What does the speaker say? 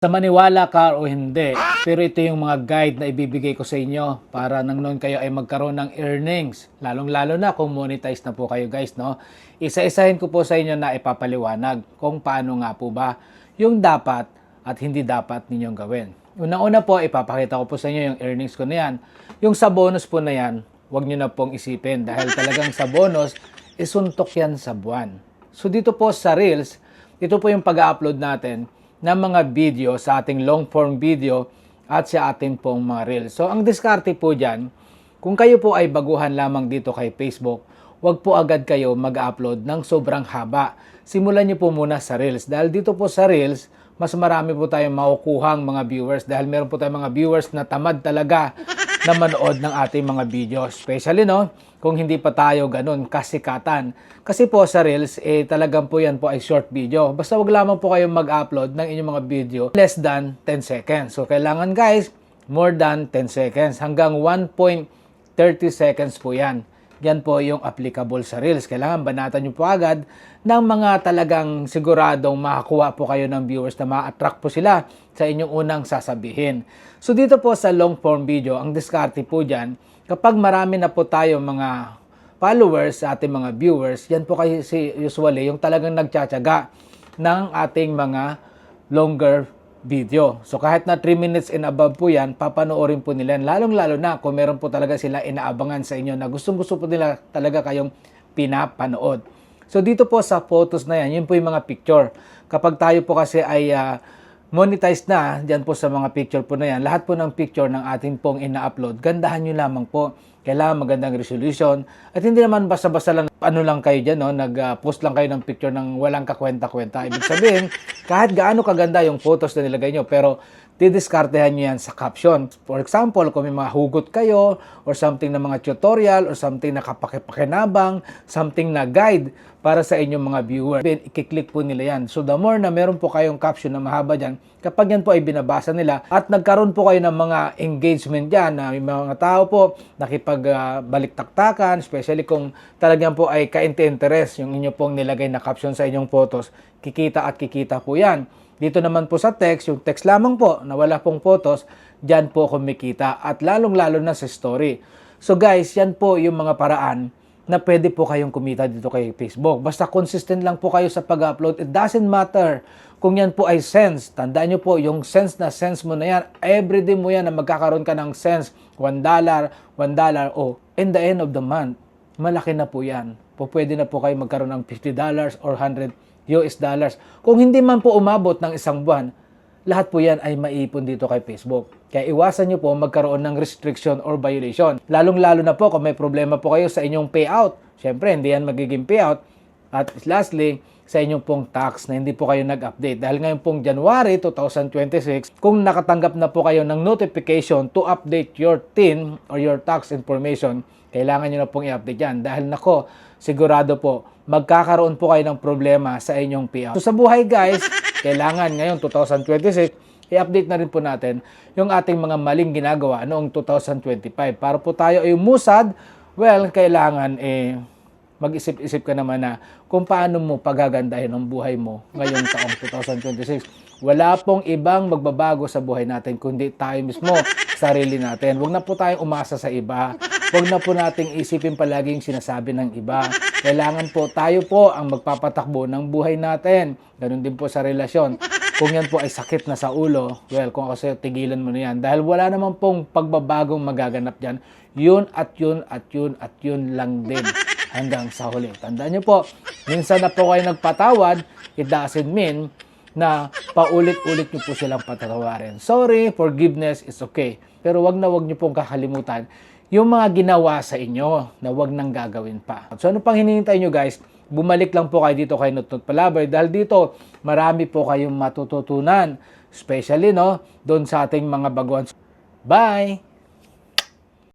Sa maniwala ka o hindi, pero ito yung mga guide na ibibigay ko sa inyo para nang noon kayo ay magkaroon ng earnings. Lalong-lalo na kung monetize na po kayo guys, no? Isa-isahin ko po sa inyo na ipapaliwanag kung paano nga po ba yung dapat at hindi dapat ninyong gawin. Una-una po, ipapakita ko po sa inyo yung earnings ko na yan. Yung sa bonus po na yan, huwag nyo na pong isipin dahil talagang sa bonus, isuntok yan sa buwan. So dito po sa Reels, ito po yung pag-upload natin ng mga video sa ating long form video at sa ating pong mga Reels. So, ang diskarte po dyan, kung kayo po ay baguhan lamang dito kay Facebook, wag po agad kayo mag-upload ng sobrang haba. Simulan nyo po muna sa Reels. Dahil dito po sa Reels, mas marami po tayong makukuhang mga viewers dahil meron po tayong mga viewers na tamad talaga na manood ng ating mga video. Especially, no, kung hindi pa tayo ganun kasikatan. Kasi po sa Reels, talagang po yan po ay short video. Basta wag lamang po kayong mag-upload ng inyong mga video less than 10 seconds. So, kailangan guys, more than 10 seconds. Hanggang 1.30 seconds po yan. Yan po yung applicable sa Reels. Kailangan banatan nyo po agad ng mga talagang siguradong makakuha po kayo ng viewers na ma-attract po sila sa inyong unang sasabihin. So dito po sa long form video, ang diskarte po dyan, kapag marami na po tayo mga followers sa ating mga viewers, yan po kasi usually yung talagang nagtsatsaga ng ating mga longer video. So kahit na 3 minutes and above po yan, papanoorin po nila. Lalong-lalo na kung meron po talaga sila inaabangan sa inyo na gustong-gusto po nila talaga kayong pinapanood. So dito po sa photos na yan, yun po yung mga picture. Kapag tayo po kasi ay monetize na, dyan po sa mga picture po na yan, lahat po ng picture ng ating pong ina-upload, gandahan nyo lamang po. Kailangan magandang resolution. At hindi naman basta-basta lang, ano lang kayo dyan, no? Nag-post lang kayo ng picture ng walang kakwenta-kwenta. Ibig sabihin, kahit gaano kaganda yung photos na nilagay nyo, pero didiskartehan nyo yan sa caption. For example, kung may mga hugot kayo, or something na mga tutorial, or something na kapakipakinabang, something na guide para sa inyong mga viewer. I-click po nila yan. So the more na meron po kayong caption na mahaba dyan, kapag yan po ay binabasa nila, at nagkaroon po kayo ng mga engagement dyan, na may mga tao po nakipag-balik-taktakan, especially kung talagang po ay ka-interest yung inyo pong nilagay na caption sa inyong photos, kikita at kikita po yan. Dito naman po sa text, yung text lamang po na wala pong photos, dyan po kumikita at lalong-lalo na sa story. So guys, yan po yung mga paraan na pwede po kayong kumita dito kay Facebook. Basta consistent lang po kayo sa pag-upload. It doesn't matter kung yan po ay cents. Tandaan nyo po, yung cents mo na yan, everyday mo yan na magkakaroon ka ng cents, $1, $1, in the end of the month, malaki na po yan. Pwede na po kayo magkaroon ng $50 or $100. Kung hindi man po umabot ng isang buwan, lahat po yan ay maiipon dito kay Facebook. Kaya iwasan nyo po magkaroon ng restriction or violation. Lalong-lalo na po kung may problema po kayo sa inyong payout. Siyempre, hindi yan magiging payout. At lastly, sa inyong pong tax na hindi po kayo nag-update. Dahil ngayon pong January 2026, kung nakatanggap na po kayo ng notification to update your TIN or your tax information, kailangan nyo na pong i-update yan. Dahil nako, sigurado po, magkakaroon po kayo ng problema sa inyong payout. So sa buhay guys, kailangan ngayon 2026, i-update na rin po natin yung ating mga maling ginagawa noong 2025. Para po tayo ay umusad, well, kailangan mag-isip-isip ka naman na kung paano mo pagagandahin ang buhay mo ngayong taong 2026. Wala pong ibang magbabago sa buhay natin kundi tayo mismo, sarili natin. Huwag na po tayong umasa sa iba. Huwag na po nating isipin palaging sinasabi ng iba. Kailangan po tayo po ang magpapatakbo ng buhay natin. Ganun din po sa relasyon. Kung yan po ay sakit na sa ulo, well, kung ako sa'yo, tigilan mo na yan. Dahil wala naman pong pagbabagong magaganap dyan. Yun at yun at yun at yun lang din hanggang sa huli. Tandaan nyo po, minsan na po kayo nagpatawad, it doesn't mean na paulit-ulit nyo po silang patatawarin. Sorry, forgiveness is okay. Pero wag nyo pong kakalimutan yung mga ginawa sa inyo na wag nang gagawin pa. So ano pang hinihintay nyo guys? Bumalik lang po kayo dito kay Nutnut Palabra dahil dito marami po kayong matututunan. Especially doon sa ating mga baguhan. Bye!